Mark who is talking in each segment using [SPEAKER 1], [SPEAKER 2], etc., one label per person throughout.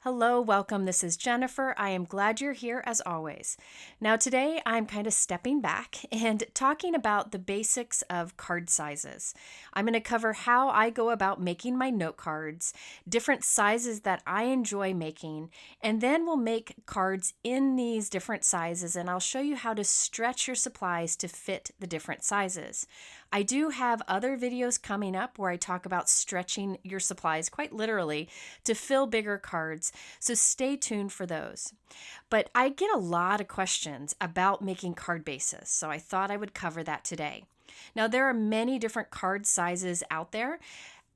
[SPEAKER 1] Hello, welcome. This is Jennifer. I am glad you're here as always. Now, today I'm kind of stepping back and talking about the basics of card sizes. I'm going to cover how I go about making my note cards, different sizes that I enjoy making, and then we'll make cards in these different sizes and I'll show you how to stretch your supplies to fit the different sizes. I do have other videos coming up where I talk about stretching your supplies quite literally to fill bigger cards, so stay tuned for those. But I get a lot of questions about making card bases, so I thought I would cover that today. Now, there are many different card sizes out there.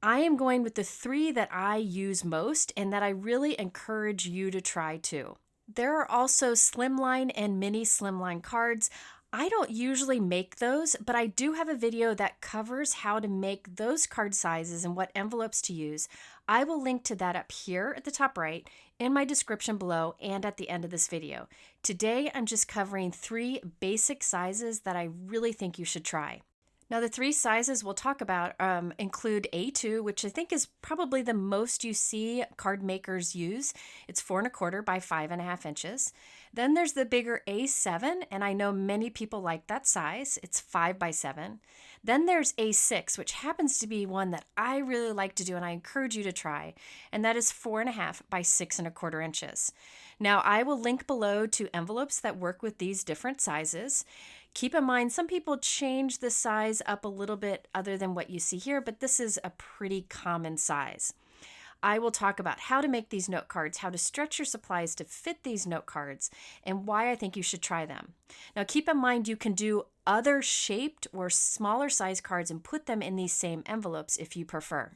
[SPEAKER 1] I am going with the three that I use most and that I really encourage you to try too. There are also slimline and mini slimline cards. I don't usually make those, but I do have a video that covers how to make those card sizes and what envelopes to use. I will link to that up here at the top right, in my description below, and at the end of this video. Today, I'm just covering three basic sizes that I really think you should try. Now, the three sizes we'll talk about include A2, which I think is probably the most you see card makers use. It's 4¼ by 5½ inches. Then there's the bigger A7, and I know many people like that size. It's 5 by 7. Then there's A6, which happens to be one that I really like to do and I encourage you to try, and that is 4½ by 6¼ inches. Now, I will link below to envelopes that work with these different sizes. Keep in mind, some people change the size up a little bit other than what you see here, but this is a pretty common size. I will talk about how to make these note cards, how to stretch your supplies to fit these note cards, and why I think you should try them. Now, keep in mind you can do other shaped or smaller size cards and put them in these same envelopes if you prefer.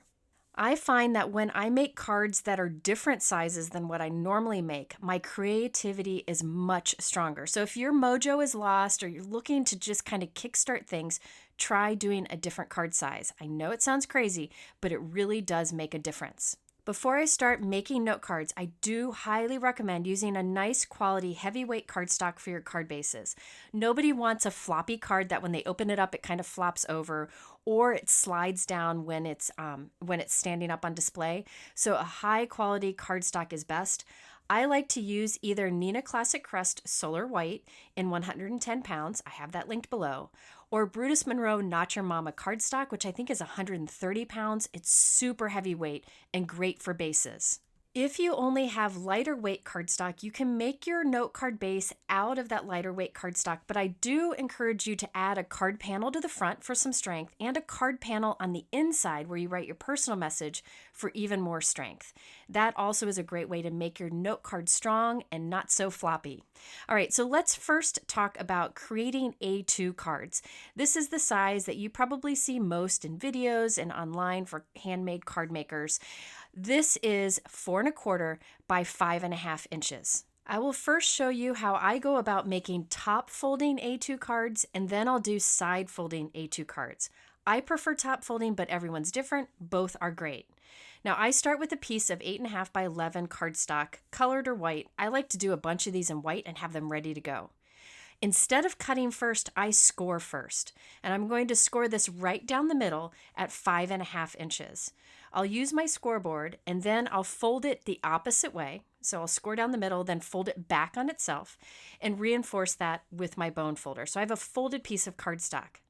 [SPEAKER 1] I find that when I make cards that are different sizes than what I normally make, my creativity is much stronger. So if your mojo is lost or you're looking to just kind of kickstart things, try doing a different card size. I know it sounds crazy, but it really does make a difference. Before I start making note cards, I do highly recommend using a nice quality heavyweight cardstock for your card bases. Nobody wants a floppy card that when they open it up, it kind of flops over or it slides down when it's standing up on display. So a high quality cardstock is best. I like to use either Neenah Classic Crust Solar White in 110 pounds, I have that linked below, or Brutus Monroe Not Your Mama cardstock, which I think is 130 pounds. It's super heavyweight and great for bases. If you only have lighter weight cardstock, you can make your note card base out of that lighter weight cardstock, but I do encourage you to add a card panel to the front for some strength and a card panel on the inside where you write your personal message for even more strength. That also is a great way to make your note card strong and not so floppy. All right, so let's first talk about creating A2 cards. This is the size that you probably see most in videos and online for handmade card makers. This is 4¼ by 5½ inches. I will first show you how I go about making top folding A2 cards, and then I'll do side folding A2 cards. I prefer top folding, but everyone's different. Both are great. Now, I start with a piece of 8½ by 11 cardstock, colored or white. I like to do a bunch of these in white and have them ready to go. Instead of cutting first, I score first, and I'm going to score this right down the middle at 5½ inches. I'll use my scoreboard and then I'll fold it the opposite way. So I'll score down the middle, then fold it back on itself and reinforce that with my bone folder. So I have a folded piece of cardstock.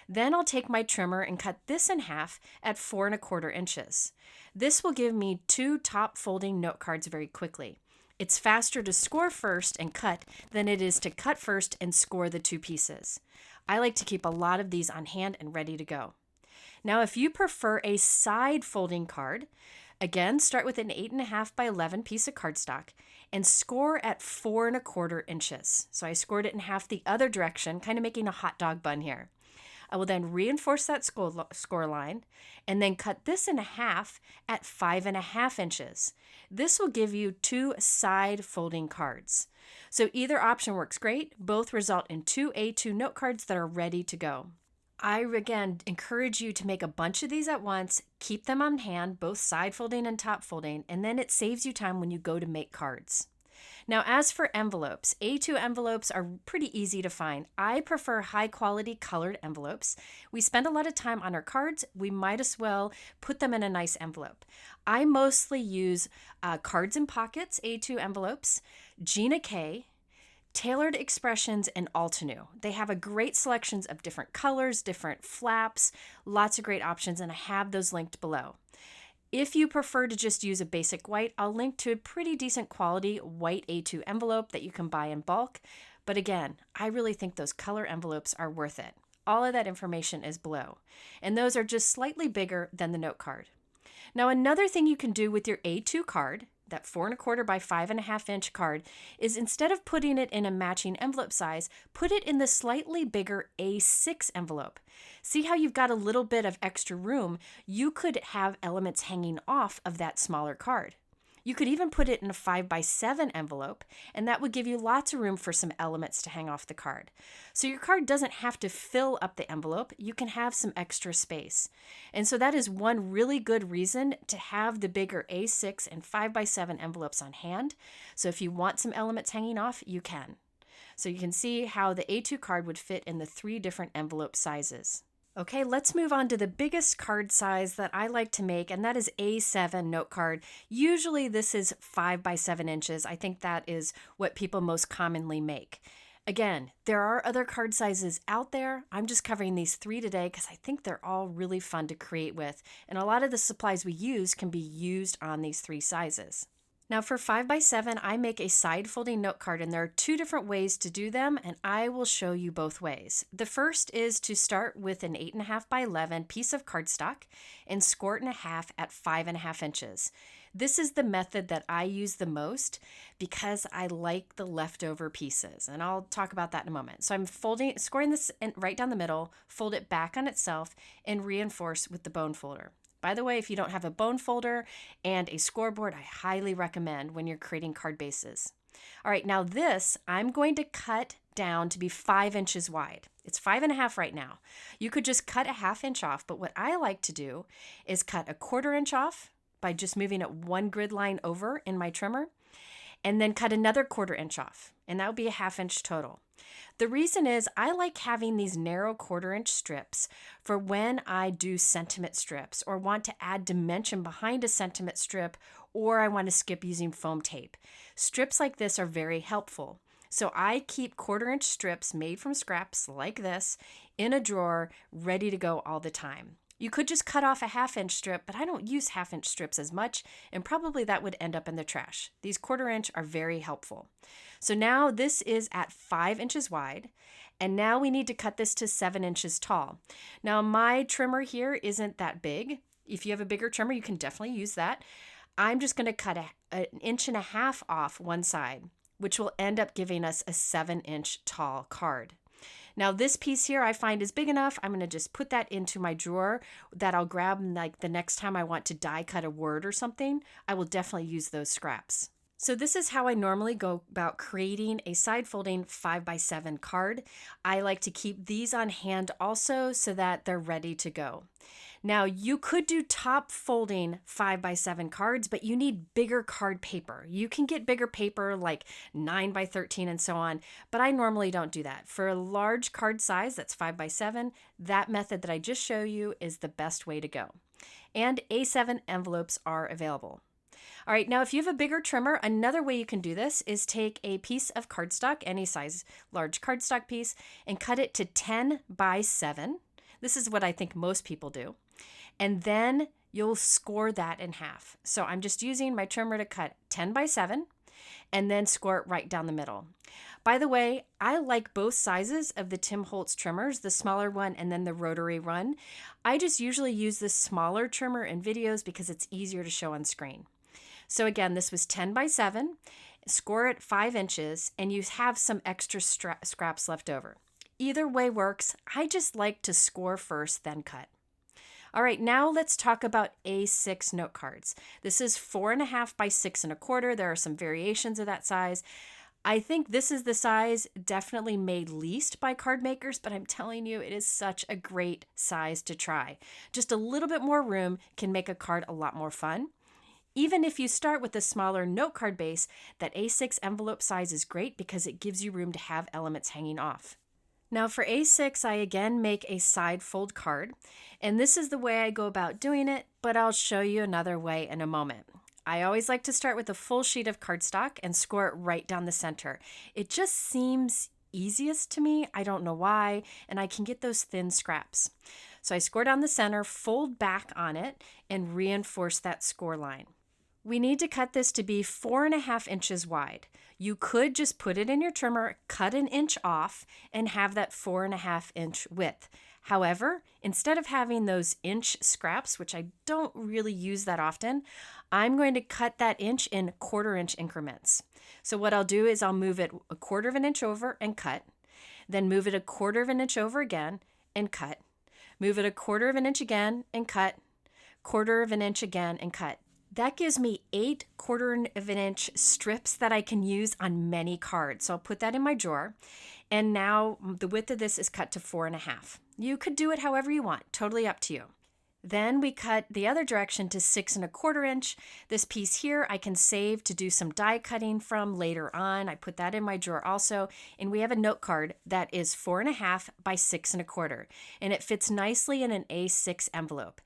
[SPEAKER 1] Then I'll take my trimmer and cut this in half at 4¼ inches. This will give me two top folding note cards very quickly. It's faster to score first and cut than it is to cut first and score the two pieces. I like to keep a lot of these on hand and ready to go. Now, if you prefer a side folding card, again, start with an 8½ by 11 piece of cardstock and score at 4¼ inches. So I scored it in half the other direction, kind of making a hot dog bun here. I will then reinforce that score line and then cut this in half at 5½ inches. This will give you two side folding cards. So either option works great. Both result in two A2 note cards that are ready to go. I, again, encourage you to make a bunch of these at once, keep them on hand, both side folding and top folding, and then it saves you time when you go to make cards. Now, as for envelopes, A2 envelopes are pretty easy to find. I prefer high quality colored envelopes. We spend a lot of time on our cards. We might as well put them in a nice envelope. I mostly use Cards and Pockets A2 envelopes, Gina K, Tailored Expressions, and Altenew. They have a great selections of different colors, different flaps, lots of great options, and I have those linked below. If you prefer to just use a basic white, I'll link to a pretty decent quality white A2 envelope that you can buy in bulk. But again, I really think those color envelopes are worth it. All of that information is below. And those are just slightly bigger than the note card. Now, another thing you can do with your A2 card, that 4¼ by 5½ inch card, is instead of putting it in a matching envelope size, put it in the slightly bigger A6 envelope. See how you've got a little bit of extra room? You could have elements hanging off of that smaller card. You could even put it in a 5×7 envelope, and that would give you lots of room for some elements to hang off the card. So your card doesn't have to fill up the envelope. You can have some extra space. And so that is one really good reason to have the bigger A6 and 5×7 envelopes on hand. So if you want some elements hanging off, you can. So you can see how the A2 card would fit in the 3 different envelope sizes. Okay, let's move on to the biggest card size that I like to make, and that is A7 note card. Usually this is 5×7 inches. I think that is what people most commonly make. Again, there are other card sizes out there. I'm just covering these 3 today because I think they're all really fun to create with, and a lot of the supplies we use can be used on these 3 sizes. Now for 5×7, I make a side folding note card, and there are 2 different ways to do them, and I will show you both ways. The first is to start with an 8½ by 11 piece of cardstock and score it in half at 5½ inches. This is the method that I use the most because I like the leftover pieces, and I'll talk about that in a moment. So I'm scoring this right down the middle, fold it back on itself, and reinforce with the bone folder. By the way, if you don't have a bone folder and a scoreboard, I highly recommend when you're creating card bases. All right, now this I'm going to cut down to be 5 inches wide. It's 5½ right now. You could just cut a ½ inch off, but what I like to do is cut a 1/4 inch off by just moving it 1 grid line over in my trimmer, and then cut another 1/4 inch off, and that would be a ½ inch total. The reason is I like having these narrow 1/4 inch strips for when I do sentiment strips or want to add dimension behind a sentiment strip, or I want to skip using foam tape. Strips like this are very helpful. So I keep 1/4 inch strips made from scraps like this in a drawer ready to go all the time. You could just cut off a ½ inch strip, but I don't use ½ inch strips as much, and probably that would end up in the trash. These 1/4 inch are very helpful. So now this is at 5 inches wide, and now we need to cut this to 7 inches tall. Now my trimmer here isn't that big. If you have a bigger trimmer, you can definitely use that. I'm just going to cut an 1.5 inches off one side, which will end up giving us a 7 inch tall card. Now this piece here I find is big enough. I'm going to just put that into my drawer that I'll grab like the next time I want to die cut a word or something. I will definitely use those scraps. So this is how I normally go about creating a side folding 5×7 card. I like to keep these on hand also so that they're ready to go. Now you could do top folding 5×7 cards, but you need bigger card paper. You can get bigger paper like 9×13 and so on, but I normally don't do that. For a large card size that's 5×7, that method that I just showed you is the best way to go. And A7 envelopes are available. All right, now if you have a bigger trimmer, another way you can do this is take a piece of cardstock, any size large cardstock piece, and cut it to 10×7. This is what I think most people do. And then you'll score that in half. So I'm just using my trimmer to cut 10×7 and then score it right down the middle. By the way, I like both sizes of the Tim Holtz trimmers, the smaller one and then the rotary one. I just usually use the smaller trimmer in videos because it's easier to show on screen. So again, this was 10×7, score it 5 inches, and you have some extra scraps left over. Either way works. I just like to score first, then cut. All right, now let's talk about A6 note cards. This is 4½ by 6¼ There are some variations of that size. I think this is the size definitely made least by card makers, but I'm telling you, it is such a great size to try. Just a little bit more room can make a card a lot more fun. Even if you start with a smaller note card base, that A6 envelope size is great because it gives you room to have elements hanging off. Now for A6, I again make a side fold card, and this is the way I go about doing it, but I'll show you another way in a moment. I always like to start with a full sheet of cardstock and score it right down the center. It just seems easiest to me. I don't know why, and I can get those thin scraps. So I score down the center, fold back on it, and reinforce that score line. We need to cut this to be 4.5 inches wide. You could just put it in your trimmer, cut an inch off, and have that 4.5 inch width. However, instead of having those inch scraps, which I don't really use that often, I'm going to cut that inch in 1/4 inch increments. So what I'll do is I'll move it 1/4 of an inch over and cut, then move it 1/4 of an inch over again and cut, move it 1/4 of an inch again and cut, 1/4 of an inch again and cut. That gives me 8 1/4 of an inch strips that I can use on many cards. So I'll put that in my drawer. And now the width of this is cut to 4.5. You could do it however you want, totally up to you. Then we cut the other direction to 6.25 inch. This piece here I can save to do some die cutting from later on. I put that in my drawer also. And we have a note card that is 4.5 by 6.25. And it fits nicely in an A6 envelope.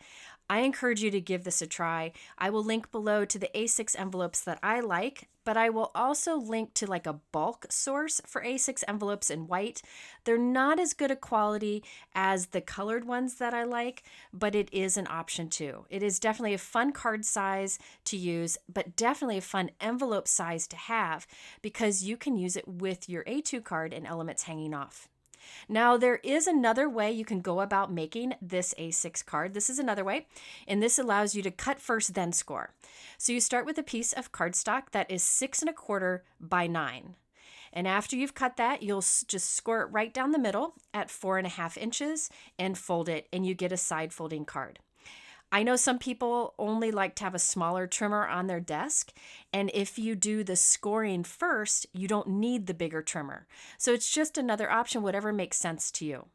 [SPEAKER 1] I encourage you to give this a try. I will link below to the A6 envelopes that I like, but I will also link to like a bulk source for A6 envelopes in white. They're not as good a quality as the colored ones that I like, but it is an option too. It is definitely a fun card size to use, but definitely a fun envelope size to have because you can use it with your A2 card and elements hanging off. Now, there is another way you can go about making this A6 card. This is another way, and this allows you to cut first, then score. So you start with a piece of cardstock that is 6.25 by 9. And after you've cut that, you'll just score it right down the middle at 4.5 inches and fold it, and you get a side folding card. I know some people only like to have a smaller trimmer on their desk, and if you do the scoring first, you don't need the bigger trimmer. So it's just another option, whatever makes sense to you.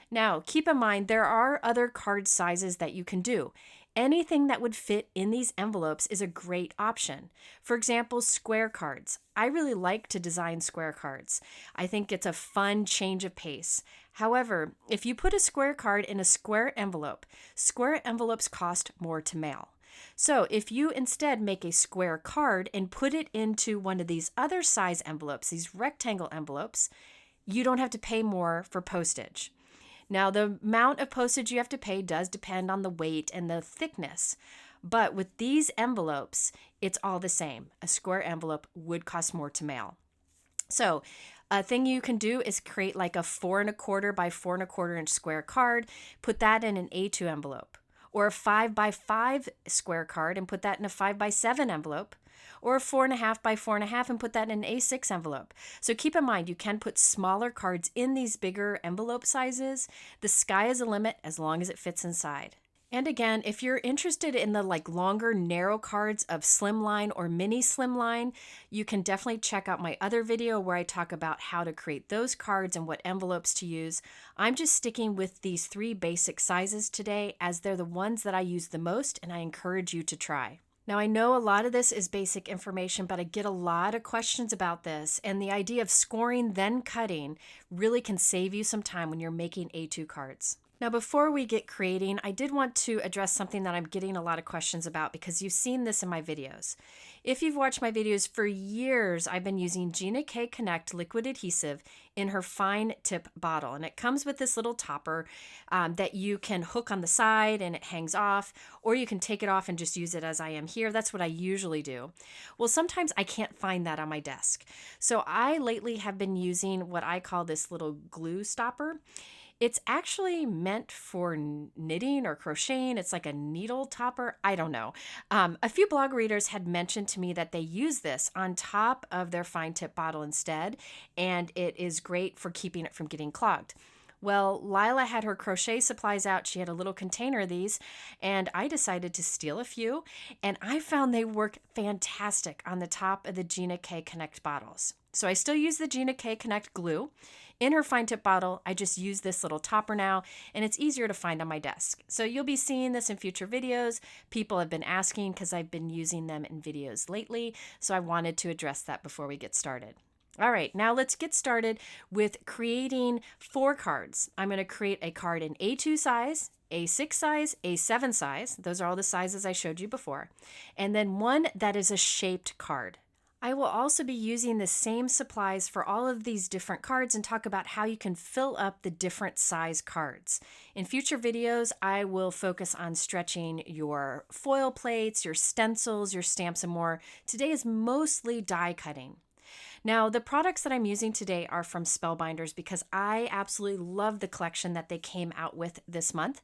[SPEAKER 1] Now, keep in mind, there are other card sizes that you can do. Anything that would fit in these envelopes is a great option. For example, square cards. I really like to design square cards. I think it's a fun change of pace. However, if you put a square card in a square envelopes cost more to mail. So if you instead make a square card and put it into one of these other size envelopes, these rectangle envelopes, you don't have to pay more for postage. Now, the amount of postage you have to pay does depend on the weight and the thickness. But with these envelopes, it's all the same. A square envelope would cost more to mail. So a thing you can do is create like a 4.25 by 4.25 inch square card, put that in an A2 envelope, or a 5 by 5 square card and put that in a 5 by 7 envelope, or a 4.5 by 4.5 and put that in an A6 envelope. So keep in mind, you can put smaller cards in these bigger envelope sizes. The sky is the limit as long as it fits inside. And again, if you're interested in the longer, narrow cards of slimline or mini slimline, you can definitely check out my other video where I talk about how to create those cards and what envelopes to use. I'm just sticking with these 3 basic sizes today as they're the ones that I use the most and I encourage you to try. Now, I know a lot of this is basic information, but I get a lot of questions about this, and the idea of scoring then cutting really can save you some time when you're making A2 cards. Now, before we get creating, I did want to address something that I'm getting a lot of questions about because you've seen this in my videos. If you've watched my videos for years, I've been using Gina K Connect liquid adhesive in her fine tip bottle. And it comes with this little topper that you can hook on the side and it hangs off, or you can take it off and just use it as I am here. That's what I usually do. Well, sometimes I can't find that on my desk. So I lately have been using what I call this little glue stopper. It's actually meant for knitting or crocheting. It's like a needle topper. I don't know. A few blog readers had mentioned to me that they use this on top of their fine tip bottle instead, and it is great for keeping it from getting clogged. Well, Lila had her crochet supplies out. She had a little container of these, and I decided to steal a few, and I found they work fantastic on the top of the Gina K Connect bottles. So I still use the Gina K Connect glue. In her fine tip bottle, I just use this little topper now, and it's easier to find on my desk. So you'll be seeing this in future videos. People have been asking because I've been using them in videos lately, so I wanted to address that before we get started. All right, now let's get started with creating 4 cards. I'm going to create a card in A2 size, A6 size, A7 size. Those are all the sizes I showed you before. And then one that is a shaped card. I will also be using the same supplies for all of these different cards and talk about how you can fill up the different size cards. In future videos, I will focus on stretching your foil plates, your stencils, your stamps, and more. Today is mostly die cutting. Now, the products that I'm using today are from Spellbinders because I absolutely love the collection that they came out with this month.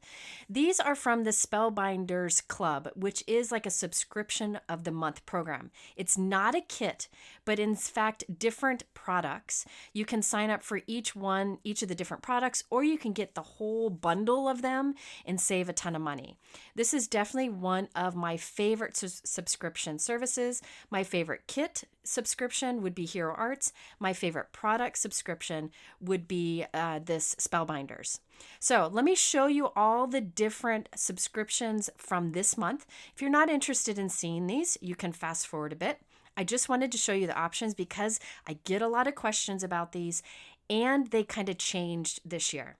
[SPEAKER 1] These are from the Spellbinders Club, which is like a subscription of the month program. It's not a kit, but in fact, different products. You can sign up for each of the different products, or you can get the whole bundle of them and save a ton of money. This is definitely one of my favorite subscription services. My favorite kit subscription would be Hero Arts. My favorite product subscription would be this Spellbinders. So let me show you all the different subscriptions from this month. If you're not interested in seeing these, you can fast forward a bit. I just wanted to show you the options because I get a lot of questions about these and they kind of changed this year.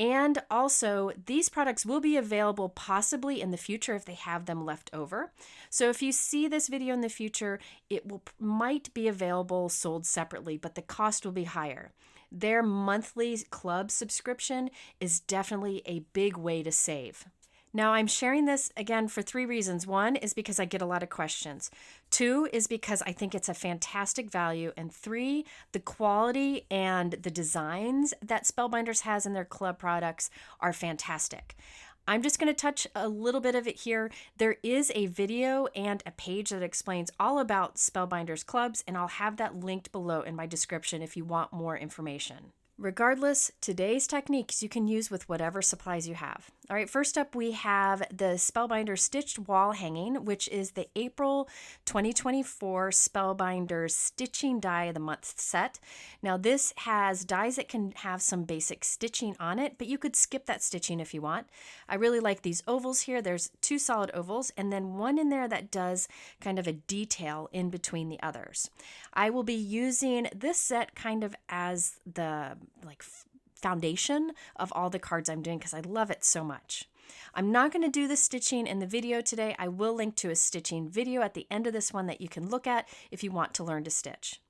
[SPEAKER 1] And also, these products will be available possibly in the future if they have them left over. So if you see this video in the future, it might be available sold separately, but the cost will be higher. Their monthly club subscription is definitely a big way to save. Now, I'm sharing this again for 3 reasons. 1 is because I get a lot of questions. 2 is because I think it's a fantastic value. And 3, the quality and the designs that Spellbinders has in their club products are fantastic. I'm just going to touch a little bit of it here. There is a video and a page that explains all about Spellbinders clubs, and I'll have that linked below in my description if you want more information. Regardless, today's techniques you can use with whatever supplies you have. All right, first up we have the Spellbinders Stitched Wall Hanging, which is the April 2024 Spellbinders Stitching Die of the Month set. Now this has dies that can have some basic stitching on it, but you could skip that stitching if you want. I really like these ovals here. There's 2 solid ovals and then one in there that does kind of a detail in between the others. I will be using this set kind of as the foundation of all the cards I'm doing because I love it so much. I'm not going to do the stitching in the video today. I will link to a stitching video at the end of this one that you can look at if you want to learn to stitch.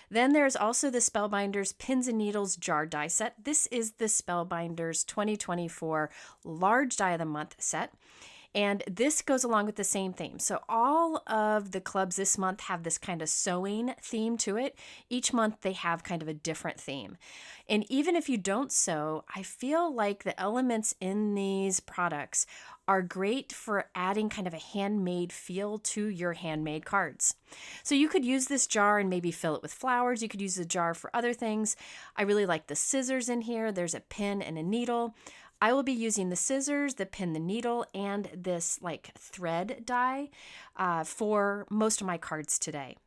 [SPEAKER 1] Then there's also the Spellbinders Pins and Needles Jar Die set. This is the Spellbinders 2024 Large Die of the Month set. And this goes along with the same theme. So all of the clubs this month have this kind of sewing theme to it. Each month they have kind of a different theme. And even if you don't sew, I feel like the elements in these products are great for adding kind of a handmade feel to your handmade cards. So you could use this jar and maybe fill it with flowers. You could use the jar for other things. I really like the scissors in here. There's a pin and a needle. I will be using the scissors, the pin, the needle, and this like thread die for most of my cards today.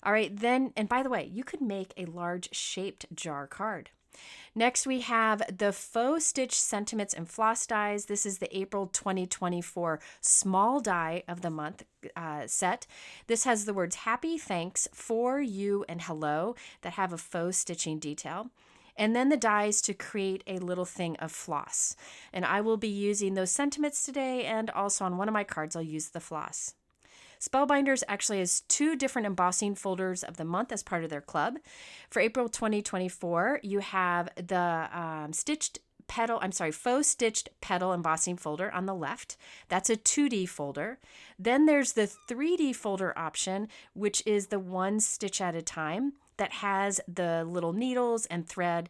[SPEAKER 1] All right, then, and by the way, you could make a large shaped jar card. Next, we have the Faux Stitch Sentiments and Floss dies. This is the April 2024 Small Die of the Month set. This has the words happy, thanks, for, you, and hello that have a faux stitching detail. And then the dies to create a little thing of floss. And I will be using those sentiments today, and also on one of my cards I'll use the floss. Spellbinders actually has 2 different embossing folders of the month as part of their club. For April 2024, you have the Faux Stitched Petal embossing folder on the left. That's a 2D folder. Then there's the 3D folder option, which is the 1 stitch at a time that has the little needles and thread.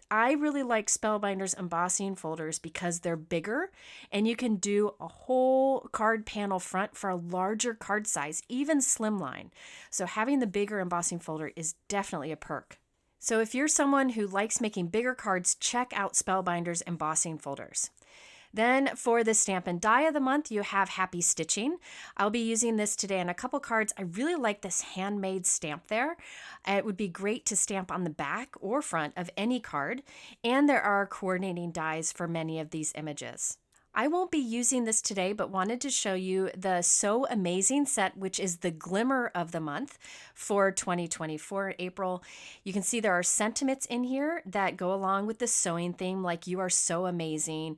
[SPEAKER 1] I really like Spellbinders embossing folders because they're bigger and you can do a whole card panel front for a larger card size, even slimline. So having the bigger embossing folder is definitely a perk. So if you're someone who likes making bigger cards, check out Spellbinders embossing folders. Then for the Stampin' Die of the month, you have Happy Stitching. I'll be using this today on a couple cards. I really like this handmade stamp there. It would be great to stamp on the back or front of any card, and there are coordinating dies for many of these images. I won't be using this today, but wanted to show you the So Amazing set, which is the Glimmer of the month for 2024 April. You can see there are sentiments in here that go along with the sewing theme, like you are so amazing,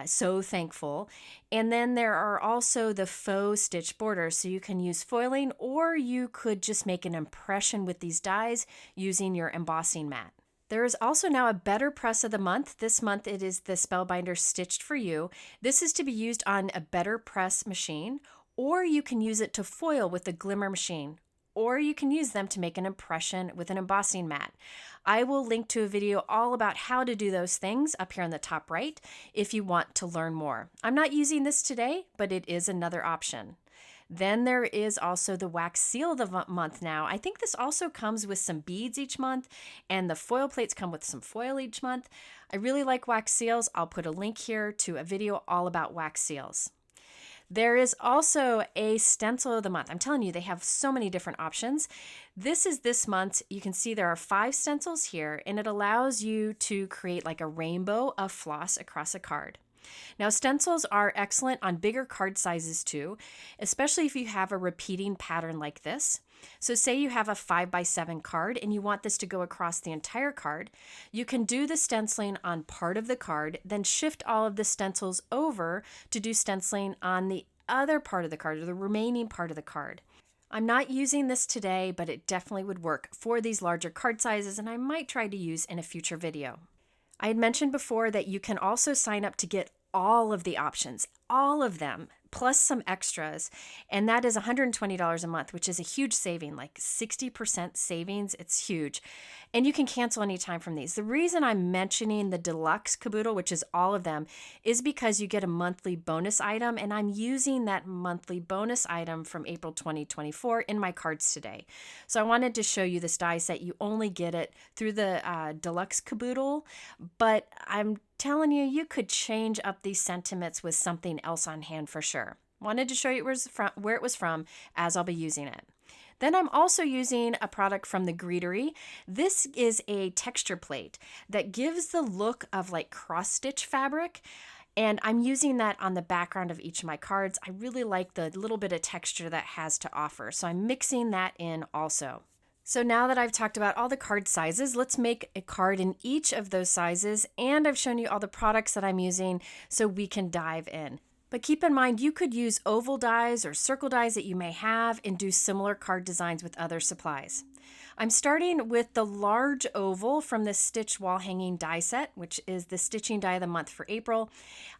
[SPEAKER 1] so thankful. And then there are also the faux stitch borders, so you can use foiling, or you could just make an impression with these dies using your embossing mat. There is also now a Betterpress of the month. This month it is the Spellbinders Stitched for You. This is to be used on a Betterpress machine, or you can use it to foil with the Glimmer machine, or you can use them to make an impression with an embossing mat. I will link to a video all about how to do those things up here on the top right if you want to learn more. I'm not using this today, but it is another option. Then there is also the wax seal of the month now. I think this also comes with some beads each month, and the foil plates come with some foil each month. I really like wax seals. I'll put a link here to a video all about wax seals. There is also a stencil of the month. I'm telling you, they have so many different options. This is this month. You can see there are 5 stencils here, and it allows you to create like a rainbow of floss across a card. Now, stencils are excellent on bigger card sizes too, especially if you have a repeating pattern like this. So say you have a 5x7 card and you want this to go across the entire card, you can do the stenciling on part of the card, then shift all of the stencils over to do stenciling on the other part of the card, or the remaining part of the card. I'm not using this today, but it definitely would work for these larger card sizes, and I might try to use in a future video. I had mentioned before that you can also sign up to get all of the options, all of them, plus some extras, and that is $120 a month, which is a huge saving, like 60% savings. It's huge. And you can cancel anytime from these. The reason I'm mentioning the Deluxe Caboodle, which is all of them, is because you get a monthly bonus item, and I'm using that monthly bonus item from April 2024 in my cards today. So I wanted to show you this die set. You only get it through the Deluxe Caboodle, but I'm telling you, you could change up these sentiments with something else on hand for sure. Wanted to show you where it was from, as I'll be using it. Then I'm also using a product from the Greetery. This is a texture plate that gives the look of like cross-stitch fabric, and I'm using that on the background of each of my cards. I really like the little bit of texture that has to offer, so I'm mixing that in also. So now that I've talked about all the card sizes, let's make a card in each of those sizes, and I've shown you all the products that I'm using so we can dive in. But keep in mind, you could use oval dies or circle dies that you may have and do similar card designs with other supplies. I'm starting with the large oval from the Stitch Wall Hanging die set, which is the stitching die of the month for April.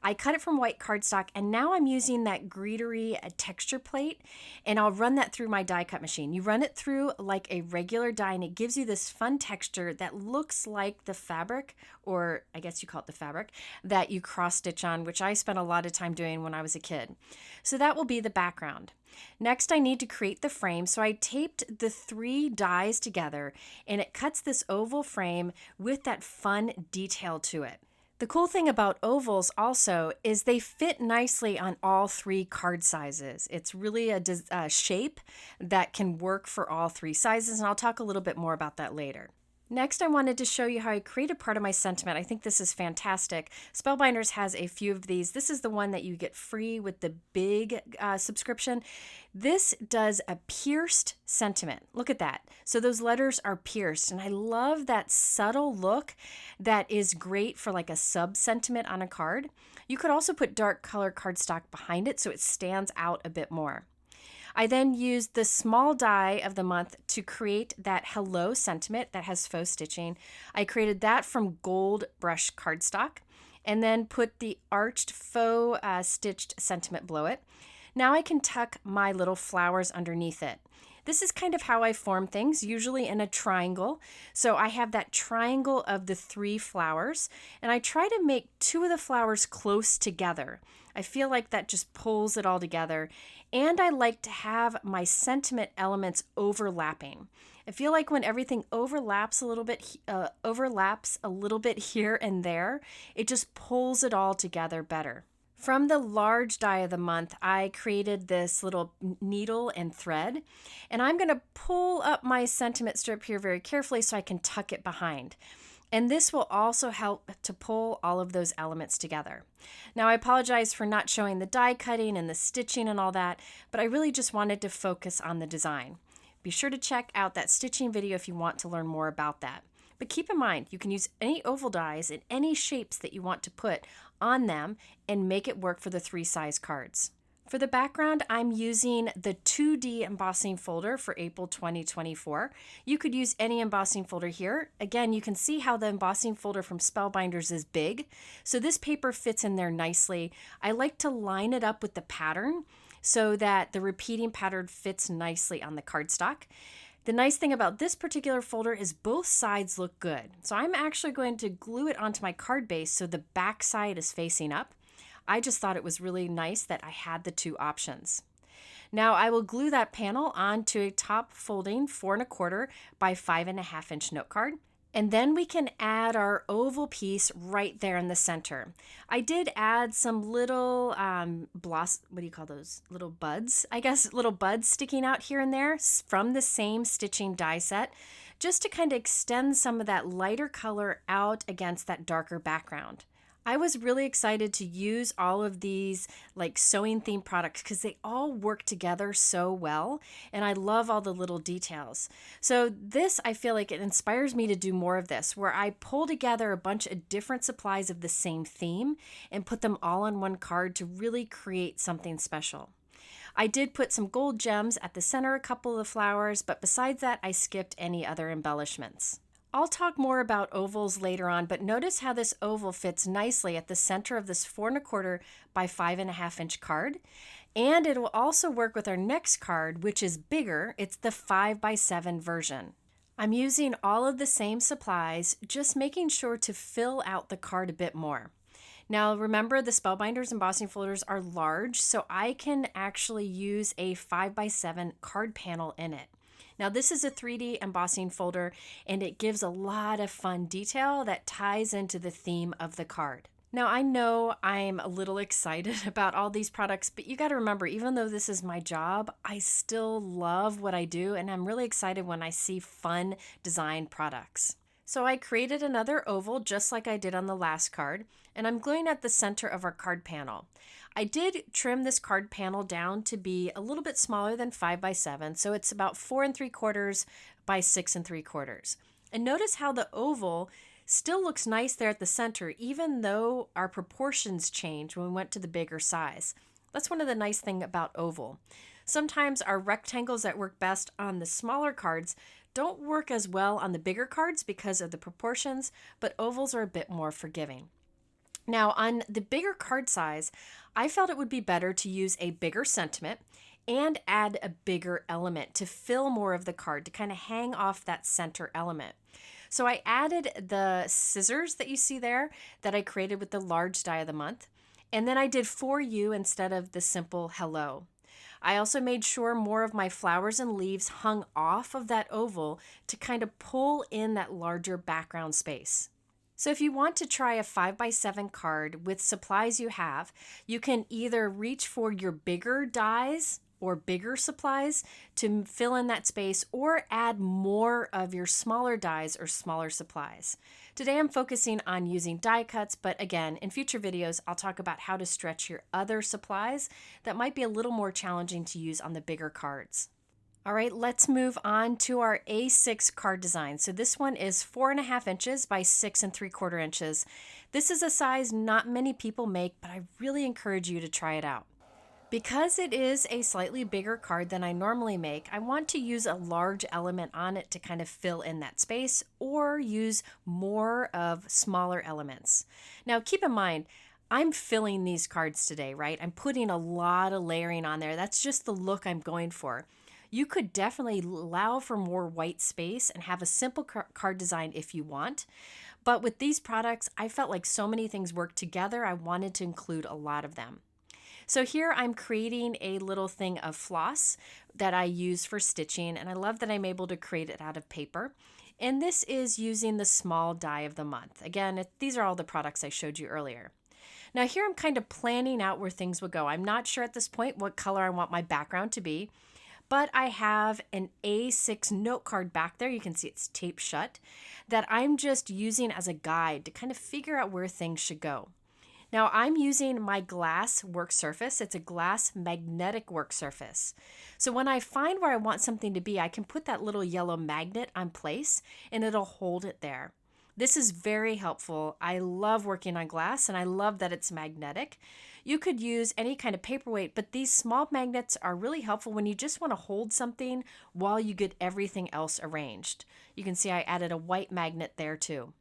[SPEAKER 1] I cut it from white cardstock, and now I'm using that Greetery texture plate, and I'll run that through my die cut machine. You run it through like a regular die, and it gives you this fun texture that looks like the fabric, or I guess you call it the fabric, that you cross stitch on, which I spent a lot of time doing when I was a kid. So that will be the background. Next, I need to create the frame, so I taped the 3 dies together, and it cuts this oval frame with that fun detail to it. The cool thing about ovals also is they fit nicely on all 3 card sizes. It's really a shape that can work for all 3 sizes, and I'll talk a little bit more about that later. Next, I wanted to show you how I created part of my sentiment. I think this is fantastic. Spellbinders has a few of these. This is the one that you get free with the big subscription. This does a pierced sentiment. Look at that. So those letters are pierced, and I love that subtle look that is great for like a sub-sentiment on a card. You could also put dark color cardstock behind it so it stands out a bit more. I then used the small die of the month to create that hello sentiment that has faux stitching. I created that from gold brush cardstock and then put the arched faux stitched sentiment below it. Now I can tuck my little flowers underneath it. This is kind of how I form things, usually in a triangle. So I have that triangle of the 3 flowers, and I try to make 2 of the flowers close together. I feel like that just pulls it all together. And I like to have my sentiment elements overlapping. I feel like when everything overlaps a little bit here and there, it just pulls it all together better. From the large die of the month, I created this little needle and thread, and I'm going to pull up my sentiment strip here very carefully so I can tuck it behind. And this will also help to pull all of those elements together. Now, I apologize for not showing the die cutting and the stitching and all that, but I really just wanted to focus on the design. Be sure to check out that stitching video if you want to learn more about that. But keep in mind, you can use any oval dies in any shapes that you want to put on them and make it work for the 3 size cards. For the background, I'm using the 2D embossing folder for April 2024. You could use any embossing folder here. Again, you can see how the embossing folder from Spellbinders is big, so this paper fits in there nicely. I like to line it up with the pattern so that the repeating pattern fits nicely on the cardstock. The nice thing about this particular folder is both sides look good. So I'm actually going to glue it onto my card base so the back side is facing up. I just thought it was really nice that I had the 2 options. Now I will glue that panel onto a top folding 4 1/4 by 5.5 inch note card. And then we can add our oval piece right there in the center. I did add some little what do you call those? Little buds, I guess, little buds sticking out here and there from the same stitching die set, just to kind of extend some of that lighter color out against that darker background. I was really excited to use all of these like sewing themed products because they all work together so well, and I love all the little details. So this, I feel like it inspires me to do more of this, where I pull together a bunch of different supplies of the same theme and put them all on one card to really create something special. I did put some gold gems at the center, a couple of the flowers, but besides that, I skipped any other embellishments. I'll talk more about ovals later on, but notice how this oval fits nicely at the center of this 4 1/4 by 5.5 inch card. And it will also work with our next card, which is bigger. It's the 5 by 7 version. I'm using all of the same supplies, just making sure to fill out the card a bit more. Now remember, the Spellbinders embossing folders are large, so I can actually use a 5 by 7 card panel in it. Now this is a 3D embossing folder, and it gives a lot of fun detail that ties into the theme of the card. Now I know I'm a little excited about all these products, but you got to remember, even though this is my job, I still love what I do, and I'm really excited when I see fun design products. So I created another oval just like I did on the last card, and I'm gluing at the center of our card panel. I did trim this card panel down to be a little bit smaller than 5 by 7, so it's about 4 3/4 by 6 3/4. And notice how the oval still looks nice there at the center, even though our proportions changed when we went to the bigger size. That's one of the nice things about oval. Sometimes our rectangles that work best on the smaller cards don't work as well on the bigger cards because of the proportions, but ovals are a bit more forgiving. Now on the bigger card size, I felt it would be better to use a bigger sentiment and add a bigger element to fill more of the card, to kind of hang off that center element. So I added the scissors that you see there that I created with the large die of the month, and then I did for you instead of the simple hello. I also made sure more of my flowers and leaves hung off of that oval to kind of pull in that larger background space. So if you want to try a 5 by 7 card with supplies you have, you can either reach for your bigger dies or bigger supplies to fill in that space, or add more of your smaller dies or smaller supplies. Today I'm focusing on using die cuts, but again, in future videos, I'll talk about how to stretch your other supplies that might be a little more challenging to use on the bigger cards. All right, let's move on to our A6 card design. So this one is 4.5 inches by 6 3/4 inches. This is a size not many people make, but I really encourage you to try it out. Because it is a slightly bigger card than I normally make, I want to use a large element on it to kind of fill in that space, or use more of smaller elements. Now keep in mind, I'm filling these cards today, right? I'm putting a lot of layering on there. That's just the look I'm going for. You could definitely allow for more white space and have a simple card design if you want. But with these products, I felt like so many things work together, I wanted to include a lot of them. So here I'm creating a little thing of floss that I use for stitching, and I love that I'm able to create it out of paper. And this is using the small die of the month. Again, these are all the products I showed you earlier. Now here I'm kind of planning out where things would go. I'm not sure at this point what color I want my background to be, but I have an A6 note card back there. You can see it's taped shut, that I'm just using as a guide to kind of figure out where things should go. Now I'm using my glass work surface. It's a glass magnetic work surface. So when I find where I want something to be, I can put that little yellow magnet on place and it'll hold it there. This is very helpful. I love working on glass and I love that it's magnetic. You could use any kind of paperweight, but these small magnets are really helpful when you just want to hold something while you get everything else arranged. You can see I added a white magnet there too.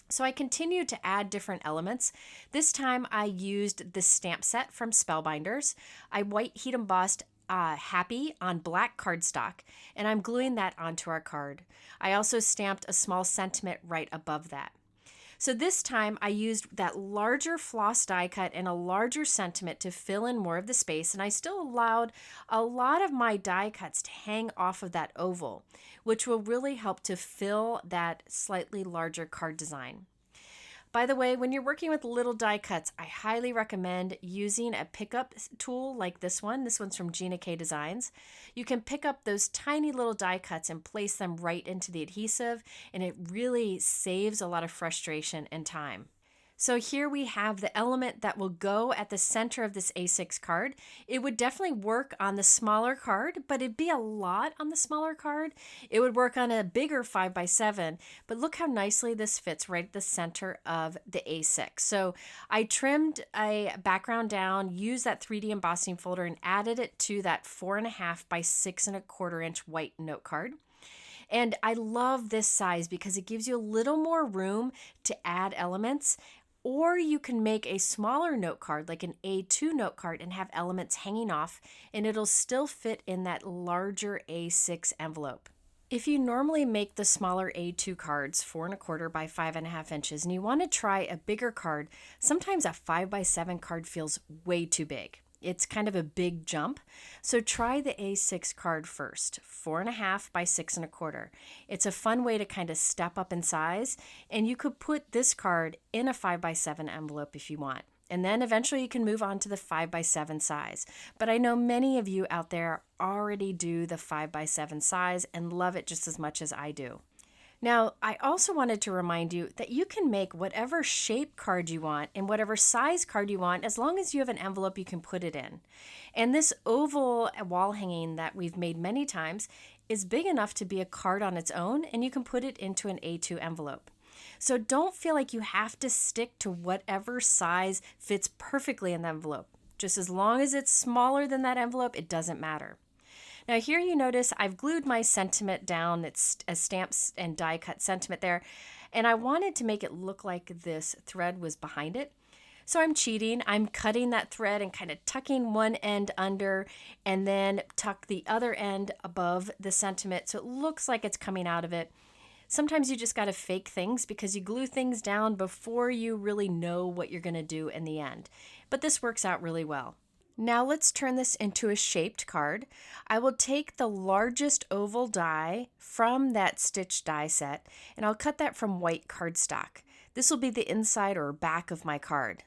[SPEAKER 1] So I continued to add different elements. This time I used the stamp set from Spellbinders. I white heat embossed Happy on black cardstock, and I'm gluing that onto our card. I also stamped a small sentiment right above that. So this time I used that larger floss die cut and a larger sentiment to fill in more of the space, and I still allowed a lot of my die cuts to hang off of that oval, which will really help to fill that slightly larger card design. By the way, when you're working with little die cuts, I highly recommend using a pickup tool like this one. This one's from Gina K Designs. You can pick up those tiny little die cuts and place them right into the adhesive, and it really saves a lot of frustration and time. So here we have the element that will go at the center of this A6 card. It would definitely work on the smaller card, but it'd be a lot on the smaller card. It would work on a bigger 5x7, but look how nicely this fits right at the center of the A6. So I trimmed a background down, used that 3D embossing folder and added it to that 4.5 by 6.25 inch white note card. And I love this size because it gives you a little more room to add elements. Or you can make a smaller note card, like an A2 note card, and have elements hanging off, and it'll still fit in that larger A6 envelope. If you normally make the smaller A2 cards 4.25 by 5.5 inches, and you want to try a bigger card, sometimes a 5x7 card feels way too big. It's kind of a big jump. So try the A6 card first, 4.5 by 6.25. It's a fun way to kind of step up in size, and you could put this card in a 5x7 envelope if you want. And then eventually you can move on to the 5x7 size. But I know many of you out there already do the 5x7 size and love it just as much as I do. Now, I also wanted to remind you that you can make whatever shape card you want and whatever size card you want as long as you have an envelope you can put it in. And this oval wall hanging that we've made many times is big enough to be a card on its own, and you can put it into an A2 envelope. So don't feel like you have to stick to whatever size fits perfectly in the envelope. Just as long as it's smaller than that envelope, it doesn't matter. Now here you notice I've glued my sentiment down. It's a stamps and die cut sentiment there. And I wanted to make it look like this thread was behind it. So I'm cheating. I'm cutting that thread and kind of tucking one end under and then tuck the other end above the sentiment so it looks like it's coming out of it. Sometimes you just got to fake things because you glue things down before you really know what you're going to do in the end. But this works out really well. Now let's turn this into a shaped card. I will take the largest oval die from that stitch die set, and I'll cut that from white cardstock. This will be the inside or back of my card.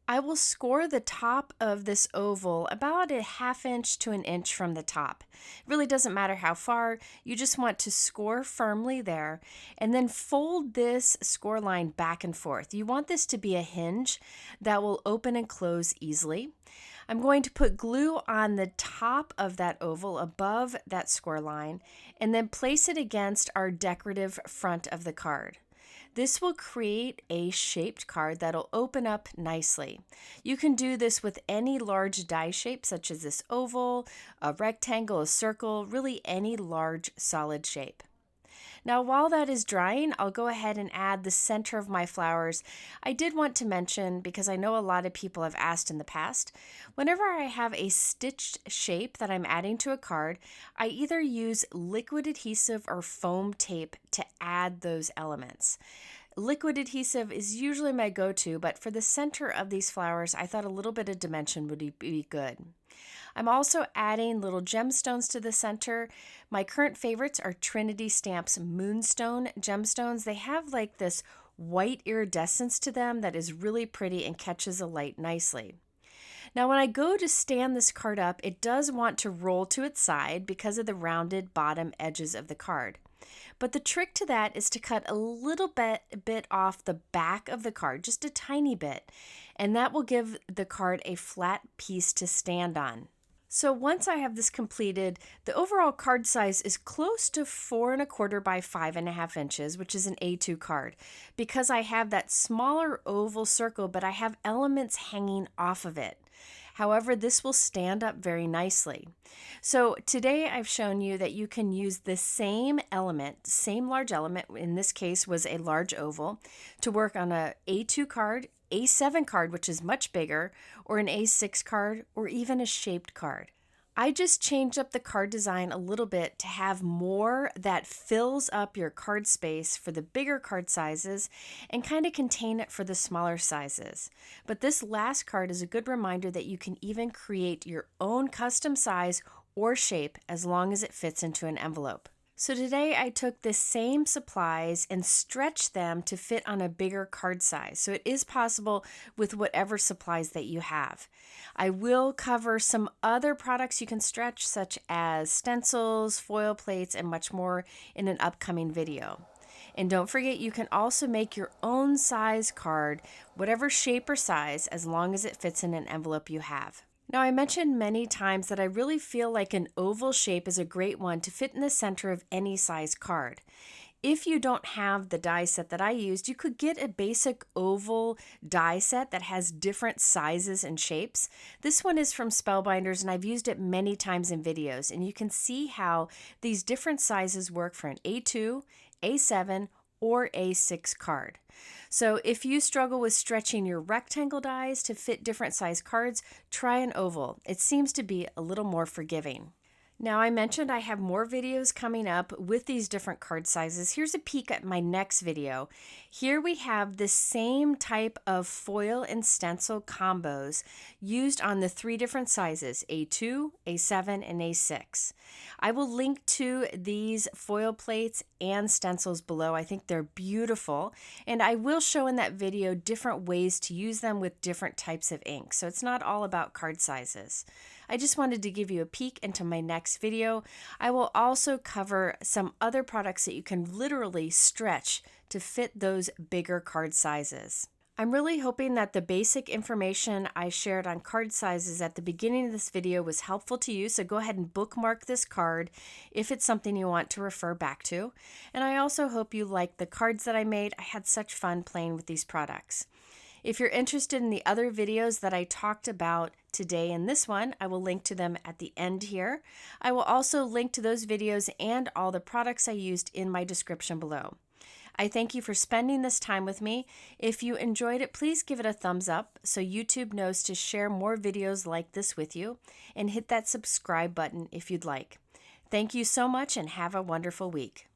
[SPEAKER 1] I will score the top of this oval about a 1/2 inch to 1 inch from the top. It really doesn't matter how far, you just want to score firmly there and then fold this score line back and forth. You want this to be a hinge that will open and close easily. I'm going to put glue on the top of that oval above that score line and then place it against our decorative front of the card. This will create a shaped card that'll open up nicely. You can do this with any large die shape such as this oval, a rectangle, a circle, really any large solid shape. Now while that is drying, I'll go ahead and add the center of my flowers. I did want to mention, because I know a lot of people have asked in the past, whenever I have a stitched shape that I'm adding to a card, I either use liquid adhesive or foam tape to add those elements. Liquid adhesive is usually my go-to, but for the center of these flowers, I thought a little bit of dimension would be good. I'm also adding little gemstones to the center. My current favorites are Trinity Stamps Moonstone gemstones. They have like this white iridescence to them that is really pretty and catches the light nicely. Now, when I go to stand this card up, it does want to roll to its side because of the rounded bottom edges of the card. But the trick to that is to cut a little bit off the back of the card, just a tiny bit, and that will give the card a flat piece to stand on. So once I have this completed, the overall card size is close to 4¼ by 5½ inches, which is an A2 card, because I have that smaller oval circle, but I have elements hanging off of it. However, this will stand up very nicely. So today I've shown you that you can use the same element, same large element, in this case was a large oval, to work on a A2 card, A7 card, which is much bigger, or an A6 card, or even a shaped card. I just changed up the card design a little bit to have more that fills up your card space for the bigger card sizes and kind of contain it for the smaller sizes. But this last card is a good reminder that you can even create your own custom size or shape as long as it fits into an envelope. So today I took the same supplies and stretched them to fit on a bigger card size. So it is possible with whatever supplies that you have. I will cover some other products you can stretch, such as stencils, foil plates, and much more in an upcoming video. And don't forget, you can also make your own size card, whatever shape or size, as long as it fits in an envelope you have. Now, I mentioned many times that I really feel like an oval shape is a great one to fit in the center of any size card. If you don't have the die set that I used, you could get a basic oval die set that has different sizes and shapes. This one is from Spellbinders, and I've used it many times in videos, and you can see how these different sizes work for an A2, A7, or A6 card. So if you struggle with stretching your rectangle dies to fit different size cards, try an oval. It seems to be a little more forgiving. Now, I mentioned I have more videos coming up with these different card sizes. Here's a peek at my next video. Here we have the same type of foil and stencil combos used on the 3 different sizes, A2, A7, and A6. I will link to these foil plates and stencils below. I think they're beautiful, and I will show in that video different ways to use them with different types of ink. So it's not all about card sizes. I just wanted to give you a peek into my next video. I will also cover some other products that you can literally stretch to fit those bigger card sizes. I'm really hoping that the basic information I shared on card sizes at the beginning of this video was helpful to you, so go ahead and bookmark this card if it's something you want to refer back to. And I also hope you liked the cards that I made. I had such fun playing with these products. If you're interested in the other videos that I talked about today in this one, I will link to them at the end here. I will also link to those videos and all the products I used in my description below. I thank you for spending this time with me. If you enjoyed it, please give it a thumbs up so YouTube knows to share more videos like this with you, and hit that subscribe button if you'd like. Thank you so much and have a wonderful week.